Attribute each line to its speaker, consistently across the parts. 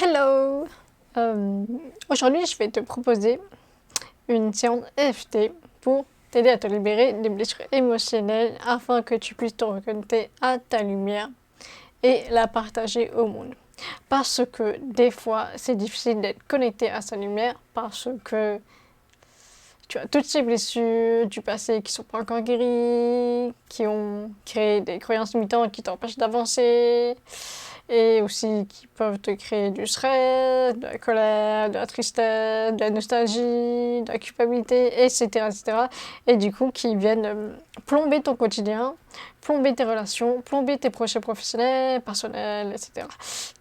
Speaker 1: Hello! Aujourd'hui, je vais te proposer une séance EFT pour t'aider à te libérer des blessures émotionnelles afin que tu puisses te reconnecter à ta lumière et la partager au monde. Parce que des fois, c'est difficile d'être connecté à sa lumière parce que tu as toutes ces blessures du passé qui ne sont pas encore guéries, qui ont créé des croyances limitantes qui t'empêchent d'avancer, et aussi qui peuvent te créer du stress, de la colère, de la tristesse, de la nostalgie, de la culpabilité, etc. etc. Et du coup, qui viennent plomber ton quotidien, plomber tes relations, plomber tes projets professionnels, personnels, etc.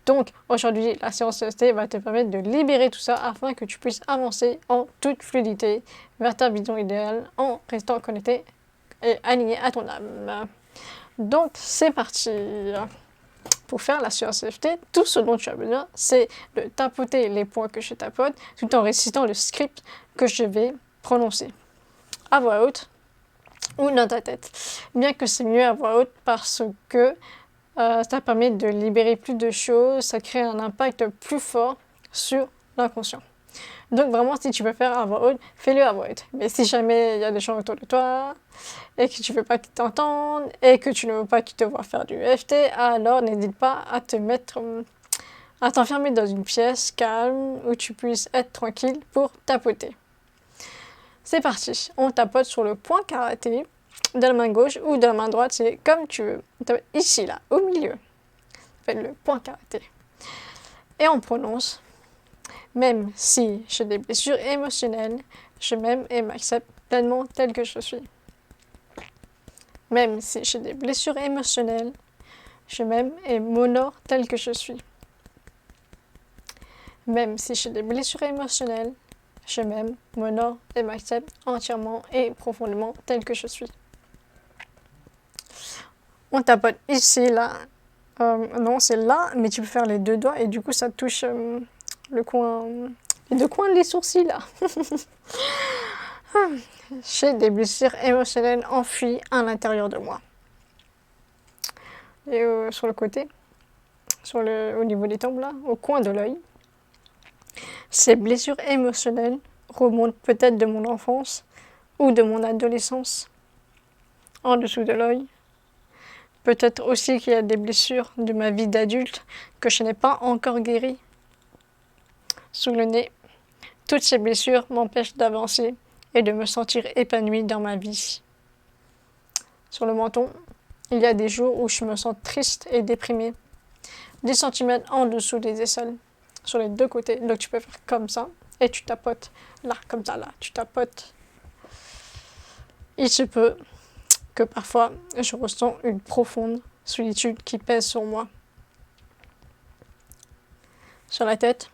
Speaker 1: Donc, aujourd'hui, la séance CST va te permettre de libérer tout ça afin que tu puisses avancer en toute fluidité vers ta vision idéale en restant connecté et aligné à ton âme. Donc, c'est parti. Pour faire la séance EFT, tout ce dont tu as besoin, c'est de tapoter les points que je tapote tout en récitant le script que je vais prononcer à voix haute ou dans ta tête. Bien que c'est mieux à voix haute parce que ça permet de libérer plus de choses, ça crée un impact plus fort sur l'inconscient. Donc vraiment, si tu peux faire à voix haute, fais-le à voix haute. Mais si jamais il y a des gens autour de toi et que tu ne veux pas qu'ils t'entendent et que tu ne veux pas qu'ils te voient faire du EFT, alors n'hésite pas à à t'enfermer dans une pièce calme où tu puisses être tranquille pour tapoter. C'est parti, on tapote sur le point karaté de la main gauche ou de la main droite, c'est comme tu veux. Ici, là, au milieu. Faites le point karaté. Et on prononce. Même si j'ai des blessures émotionnelles, je m'aime et m'accepte pleinement tel que je suis. Même si j'ai des blessures émotionnelles, je m'aime et m'honore tel que je suis. Même si j'ai des blessures émotionnelles, je m'aime, m'honore et m'accepte entièrement et profondément tel que je suis. On tapote ici, là. Non, c'est là, mais tu peux faire les deux doigts et du coup ça touche le coin, les deux coins des sourcils là. J'ai des blessures émotionnelles enfuies à l'intérieur de moi. Et sur le côté, au niveau des tempes là, au coin de l'œil. Ces blessures émotionnelles remontent peut-être de mon enfance ou de mon adolescence, en dessous de l'œil. Peut-être aussi qu'il y a des blessures de ma vie d'adulte que je n'ai pas encore guéries. Sous le nez, toutes ces blessures m'empêchent d'avancer et de me sentir épanouie dans ma vie. Sur le menton, il y a des jours où je me sens triste et déprimée. 10 cm en dessous des aisselles, sur les deux côtés. Donc tu peux faire comme ça et tu tapotes là, comme ça, là. Tu tapotes. Il se peut que parfois je ressens une profonde solitude qui pèse sur moi. Sur la tête,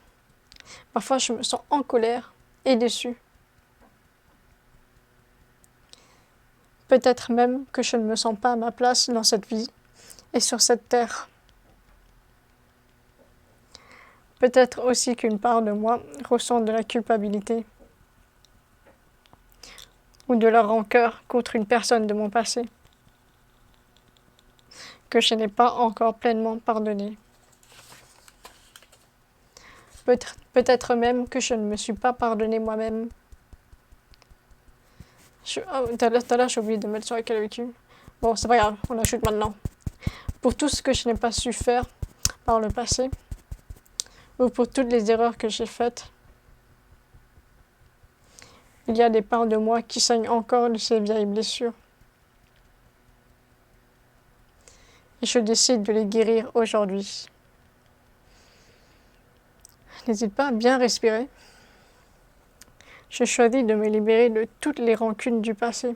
Speaker 1: parfois je me sens en colère et déçue. Peut-être même que je ne me sens pas à ma place dans cette vie et sur cette terre. Peut-être aussi qu'une part de moi ressent de la culpabilité ou de la rancœur contre une personne de mon passé que je n'ai pas encore pleinement pardonné. Peut-être même que je ne me suis pas pardonné moi-même. Tout à l'heure, j'ai oublié de mettre sur la clavicule. Bon, c'est pas grave, on ajoute maintenant. Pour tout ce que je n'ai pas su faire par le passé, ou pour toutes les erreurs que j'ai faites, il y a des parts de moi qui saignent encore de ces vieilles blessures. Et je décide de les guérir aujourd'hui. N'hésite pas à bien respirer. Je choisis de me libérer de toutes les rancunes du passé.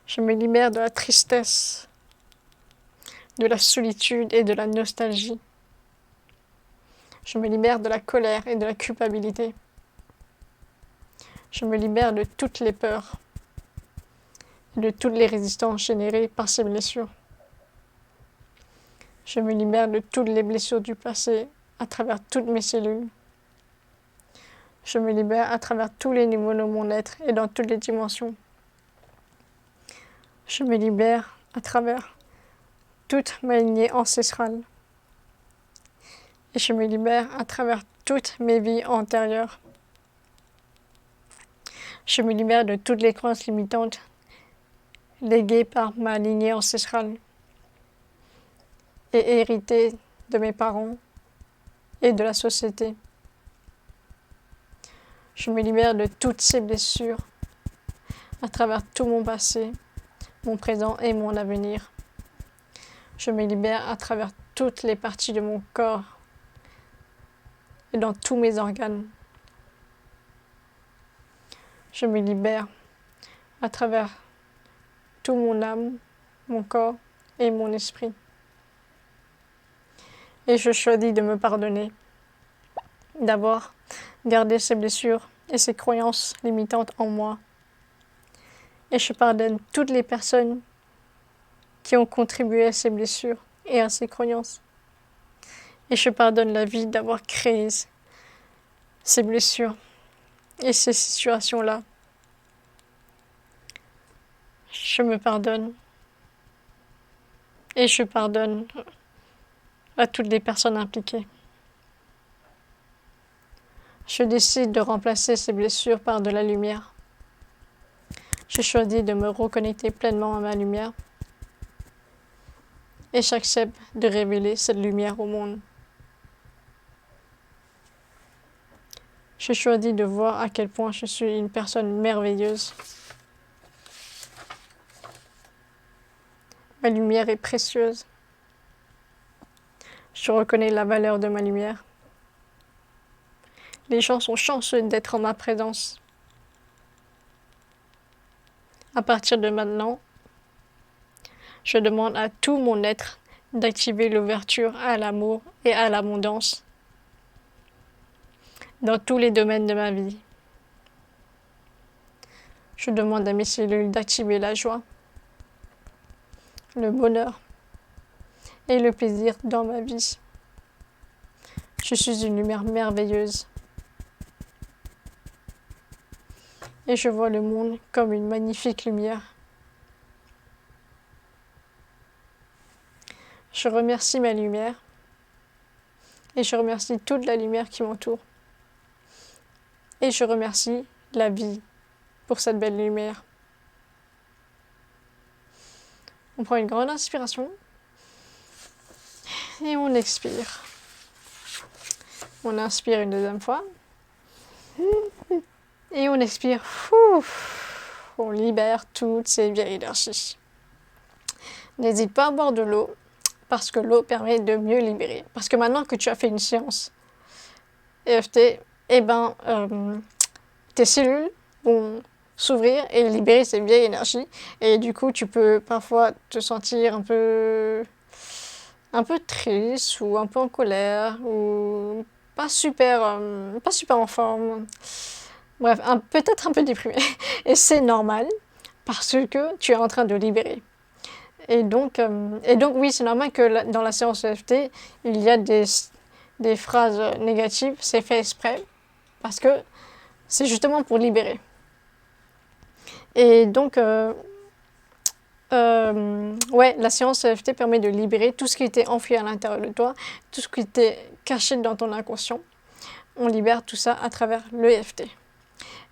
Speaker 1: Je me libère de la tristesse, de la solitude et de la nostalgie. Je me libère de la colère et de la culpabilité. Je me libère de toutes les peurs et de toutes les résistances générées par ces blessures. Je me libère de toutes les blessures du passé à travers toutes mes cellules. Je me libère à travers tous les niveaux de mon être et dans toutes les dimensions. Je me libère à travers toute ma lignée ancestrale. Et je me libère à travers toutes mes vies antérieures. Je me libère de toutes les croyances limitantes léguées par ma lignée ancestrale et héritées de mes parents et de la société. Je me libère de toutes ces blessures à travers tout mon passé, mon présent et mon avenir. Je me libère à travers toutes les parties de mon corps et dans tous mes organes. Je me libère à travers tout mon âme, mon corps et mon esprit. Et je choisis de me pardonner, d'avoir gardé ces blessures et ces croyances limitantes en moi. Et je pardonne toutes les personnes qui ont contribué à ces blessures et à ces croyances. Et je pardonne la vie d'avoir créé ces blessures et ces situations-là. Je me pardonne. Et je pardonne à toutes les personnes impliquées. Je décide de remplacer ces blessures par de la lumière. Je choisis de me reconnecter pleinement à ma lumière. Et j'accepte de révéler cette lumière au monde. Je choisis de voir à quel point je suis une personne merveilleuse. Ma lumière est précieuse. Je reconnais la valeur de ma lumière. Les gens sont chanceux d'être en ma présence. À partir de maintenant, je demande à tout mon être d'activer l'ouverture à l'amour et à l'abondance dans tous les domaines de ma vie. Je demande à mes cellules d'activer la joie, le bonheur et le plaisir dans ma vie. Je suis une lumière merveilleuse. Et je vois le monde comme une magnifique lumière. Je remercie ma lumière et je remercie toute la lumière qui m'entoure. Et je remercie la vie pour cette belle lumière. On prend une grande inspiration et on expire. On inspire une deuxième fois et on expire. On libère toutes ces vieilles énergies. N'hésite pas à boire de l'eau parce que l'eau permet de mieux libérer. Parce que maintenant que tu as fait une séance EFT, tes cellules vont s'ouvrir et libérer ces vieilles énergies. Et du coup, tu peux parfois te sentir un peu triste ou un peu en colère ou pas super en forme. Bref, peut-être un peu déprimé. Et c'est normal parce que tu es en train de libérer. Et donc oui, c'est normal que dans la séance EFT, il y a des phrases négatives. C'est fait exprès parce que c'est justement pour libérer. Et donc, la séance EFT permet de libérer tout ce qui était enfoui à l'intérieur de toi, tout ce qui était caché dans ton inconscient. On libère tout ça à travers l'EFT.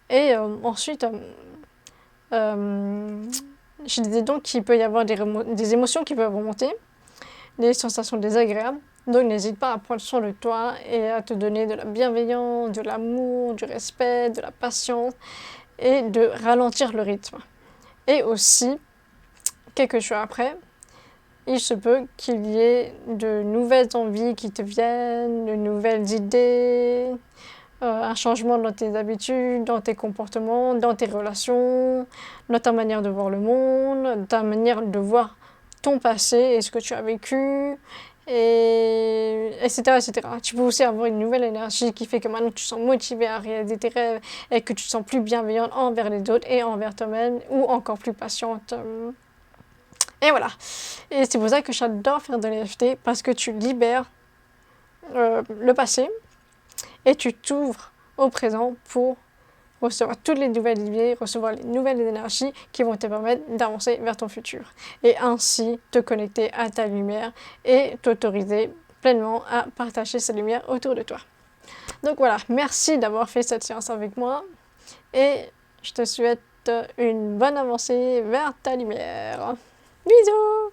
Speaker 1: Et ensuite, je disais donc qu'il peut y avoir des émotions qui peuvent remonter, des sensations désagréables. Donc n'hésite pas à prendre soin de toi et à te donner de la bienveillance, de l'amour, du respect, de la patience et de ralentir le rythme. Et aussi, quelques jours après, il se peut qu'il y ait de nouvelles envies qui te viennent, de nouvelles idées, un changement dans tes habitudes, dans tes comportements, dans tes relations, dans ta manière de voir le monde, dans ta manière de voir ton passé et ce que tu as vécu, etc., etc. Tu peux aussi avoir une nouvelle énergie qui fait que maintenant tu te sens motivé à réaliser tes rêves et que tu te sens plus bienveillante envers les autres et envers toi-même ou encore plus patiente. Et voilà. Et c'est pour ça que j'adore faire de l'EFT parce que tu libères le passé et tu t'ouvres au présent pour recevoir toutes les nouvelles idées, recevoir les nouvelles énergies qui vont te permettre d'avancer vers ton futur. Et ainsi te connecter à ta lumière et t'autoriser pleinement à partager cette lumière autour de toi. Donc voilà, merci d'avoir fait cette séance avec moi et je te souhaite une bonne avancée vers ta lumière. Bisous!